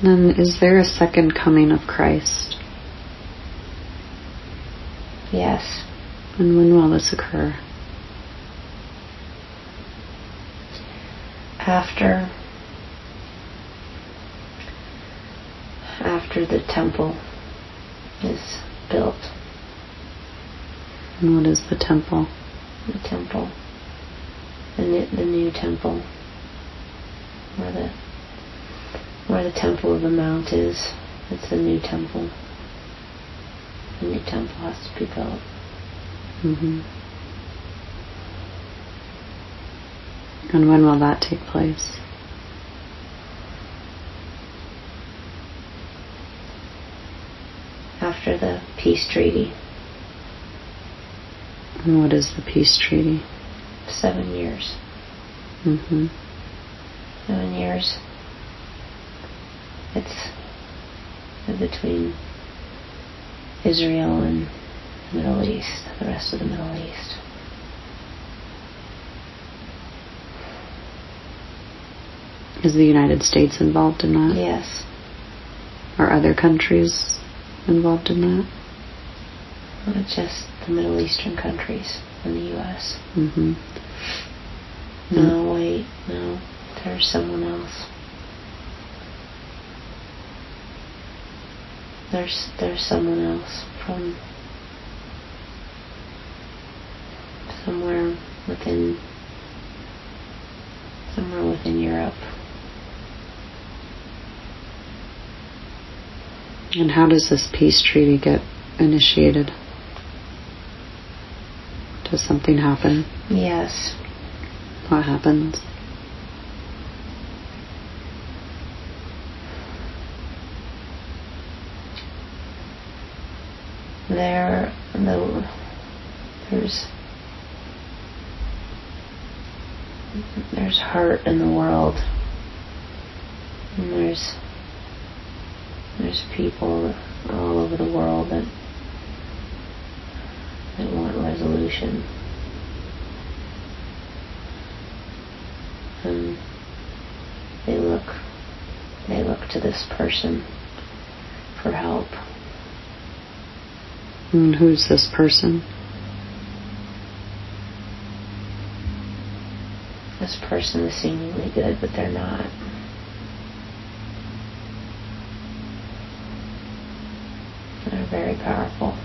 And is there a second coming of Christ? Yes. And when will this occur? After the temple is built. And what is the temple? The temple. The new temple. Where the temple of the mount is. It's the new temple. The new temple has to be built. Mm-hmm. And when will that take place? After the peace treaty. And what is the peace treaty? 7 years. Mm-hmm. 7 years. It's between Israel and the Middle East, the rest of the Middle East. Is the United States involved in that? Yes. Are other countries involved in that? Not just the Middle Eastern countries and the U.S. Mm-hmm. No, wait, no. There's someone else. There's someone else from somewhere within Europe. And how does this peace treaty get initiated? Does something happen? Yes. What happens? There's hurt in the world, and there's people all over the world that want resolution, and they look to this person for help. And who's this person? This person is seemingly good, but they're not. They're very powerful.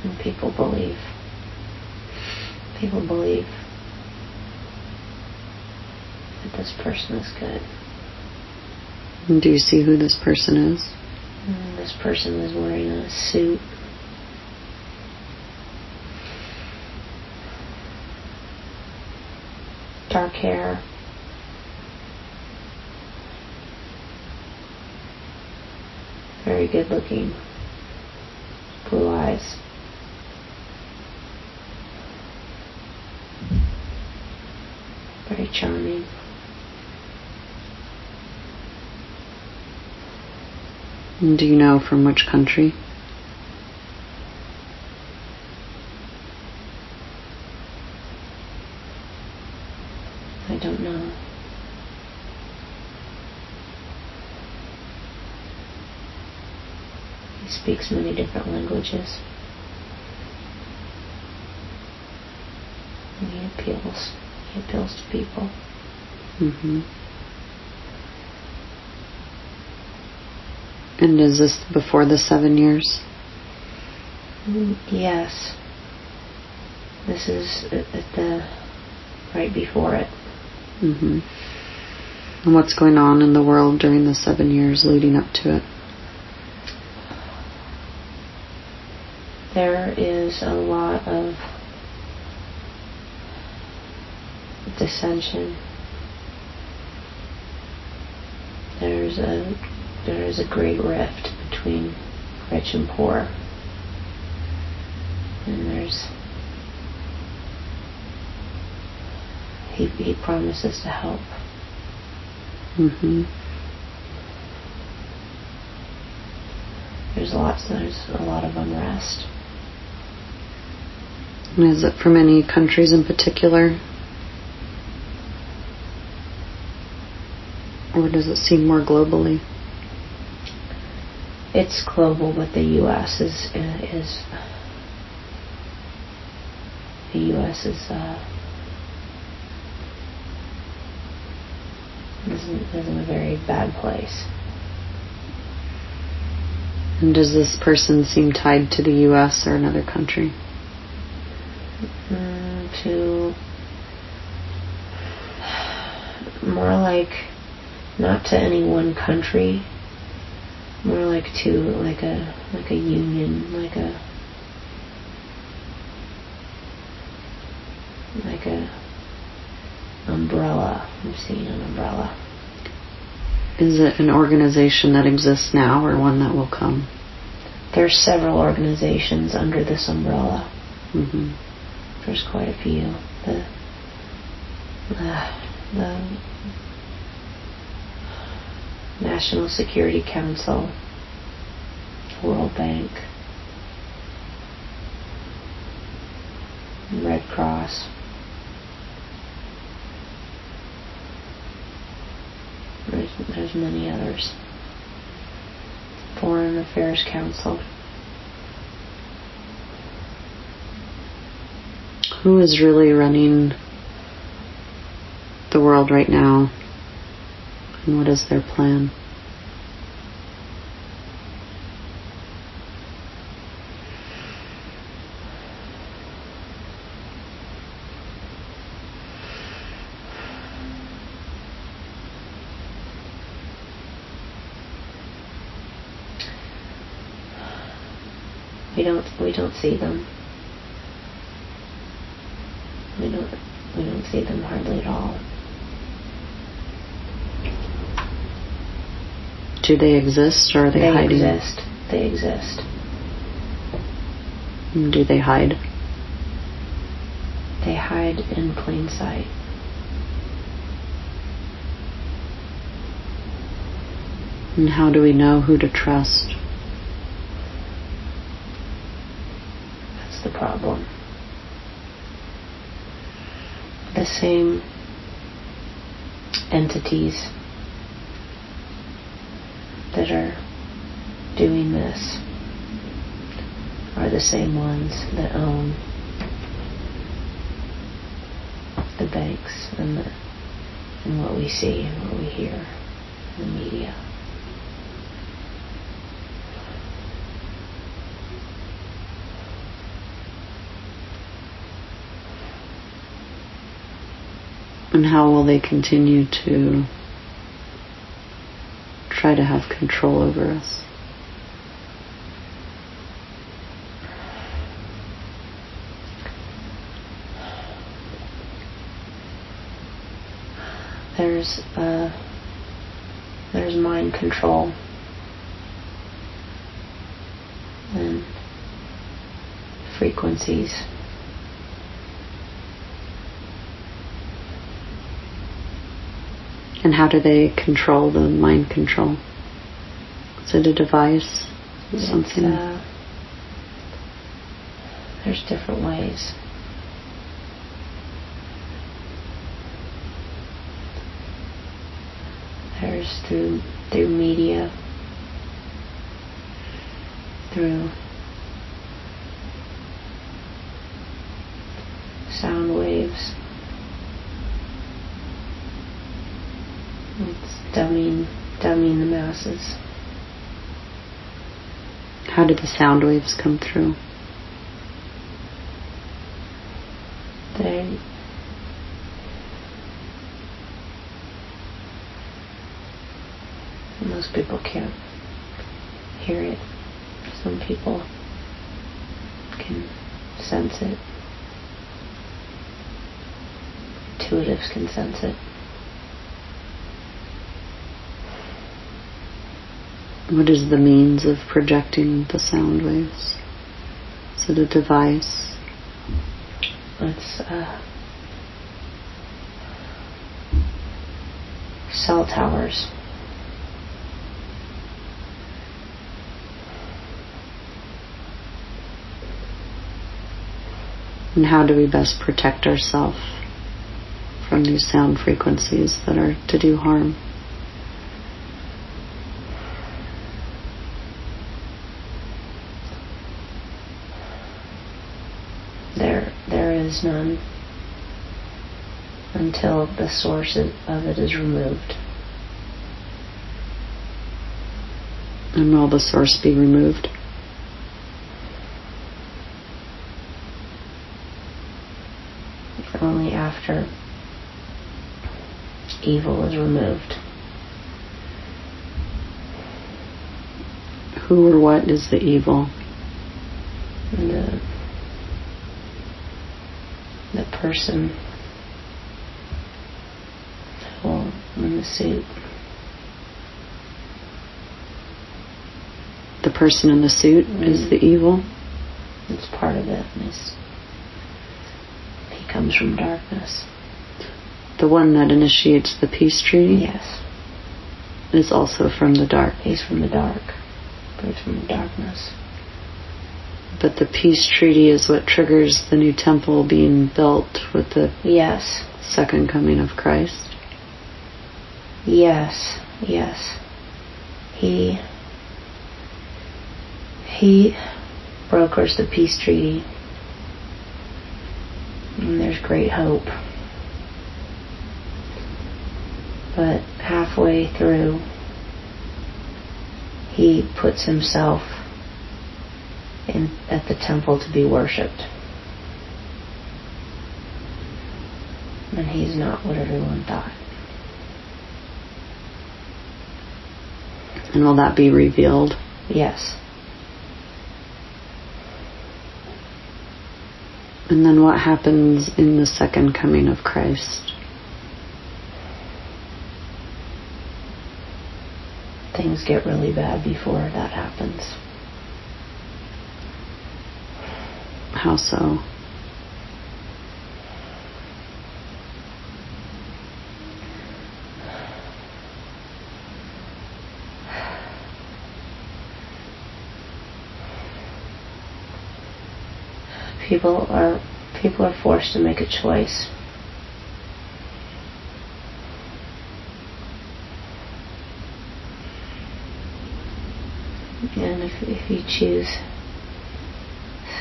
And people believe that this person is good. And do you see who this person is? And this person is wearing a suit. Dark hair. Very good looking. Blue eyes. Very charming. And do you know from which country? I don't know. He speaks many different languages. And he appeals to people. Mm-hmm. And is this before the 7 years? Yes. This is right before it. Mm-hmm. And what's going on in the world during the 7 years leading up to it? There is a lot of dissension. There is a great rift between rich and poor. And he promises to help. Mm-hmm. There's a lot of unrest. And is it from any countries in particular? Or does it seem more globally? It's global, but the U.S. is in a very bad place. And does this person seem tied to the U.S. or another country? To more like not to any one country, more like to like a union, like a umbrella. I'm seeing an umbrella. Is it an organization that exists now or one that will come? There's several organizations under this umbrella. Mm-hmm. There's quite a few. The National Security Council, World Bank, Red Cross. There's many others. Foreign Affairs Council. Who is really running the world right now? And what is their plan? We don't see them. We don't see them hardly at all. Do they exist, or are they hiding? They exist. Do they hide? They hide in plain sight. And how do we know who to trust? That's the problem. The same entities that are doing this are the same ones that own the banks and what we see and what we hear in the media. And how will they continue to try to have control over us? There's mind control and frequencies. And how do they control the mind control? Is it a device? Something? There's different ways. There's through media, through sound waves. It's dumbing the masses. How do the sound waves come through? Most people can't hear it. Some people can sense it. Intuitives can sense it. What is the means of projecting the sound waves? Is it a device? It's cell towers. And how do we best protect ourselves from these sound frequencies that are to do harm? is none until the source of it is removed. And will the source be removed? Only after evil is removed. Who or what is the evil? The person in the suit. The person in the suit is the evil? It's part of it. He comes from darkness. The one that initiates the peace treaty? Yes. Is also from the dark. He's from the dark. But he's from the darkness. But the peace treaty is what triggers the new temple being built with the second coming of Christ? Yes. He brokers the peace treaty. And there's great hope. But halfway through, he puts himself at the temple to be worshipped. And he's not what everyone thought. And will that be revealed? Yes. And then what happens in the second coming of Christ? Things get really bad before that happens. How so? People are forced to make a choice. And if you choose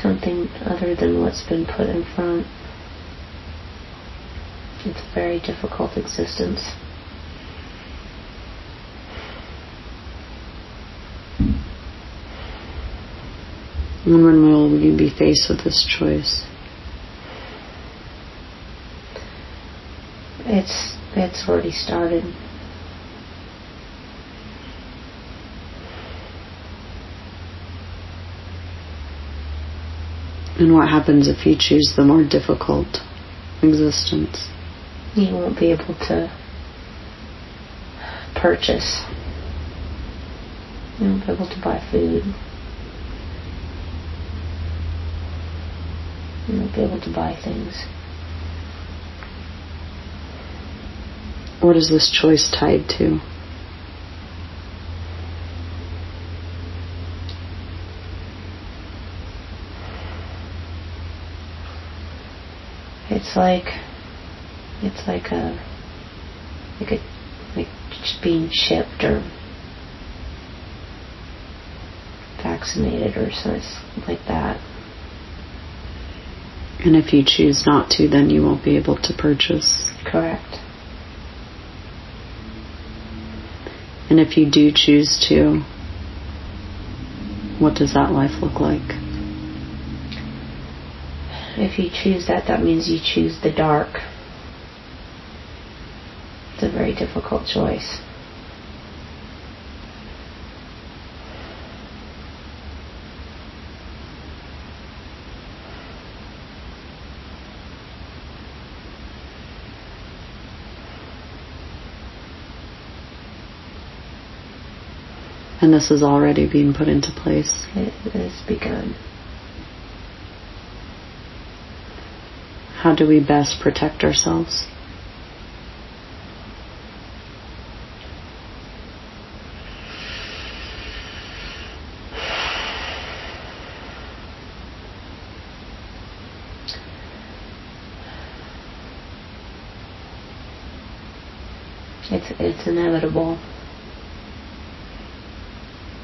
something other than what's been put in front, it's a very difficult existence. And when will you be faced with this choice? It's already started. And what happens if you choose the more difficult existence? You won't be able to purchase. You won't be able to buy food. You won't be able to buy things. What is this choice tied to? It's like being shipped or vaccinated or something like that. And if you choose not to, then you won't be able to purchase. Correct. And if you do choose to, what does that life look like? If you choose that means you choose the dark. It's a very difficult choice. And this is already being put into place. It has begun. How do we best protect ourselves? It's inevitable.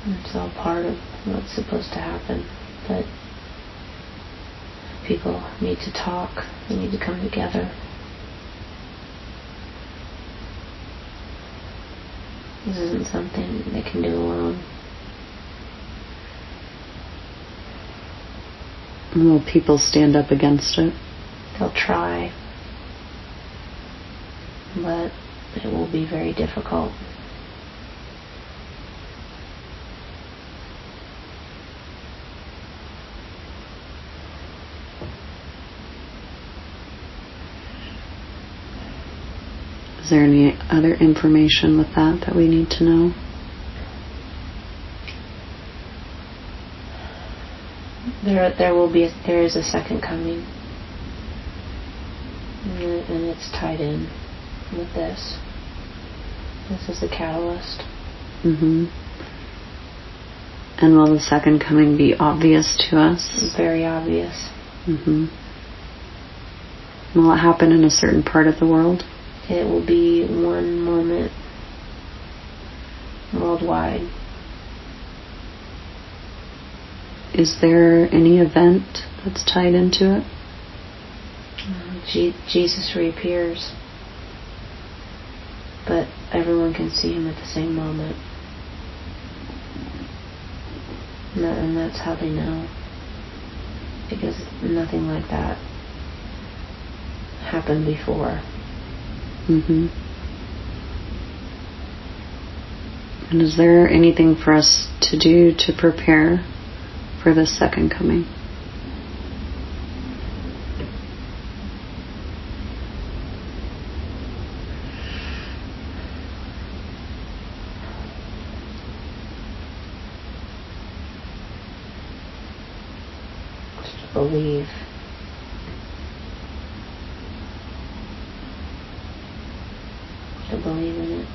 It's all part of what's supposed to happen. But People need to talk. They need to come together. This isn't something they can do alone. Will people stand up against it? They'll try. But it will be very difficult. Is there any other information with that we need to know? There is a second coming, and it's tied in with this. This is the catalyst. Mm-hmm. And will the second coming be obvious to us? Very obvious. Mm-hmm. Will it happen in a certain part of the world? It will be one moment worldwide. Is there any event that's tied into it? Jesus reappears, but everyone can see him at the same moment. And that's how they know, because nothing like that happened before. Mm-hmm. And is there anything for us to do to prepare for the second coming? Just believe. To believe in it.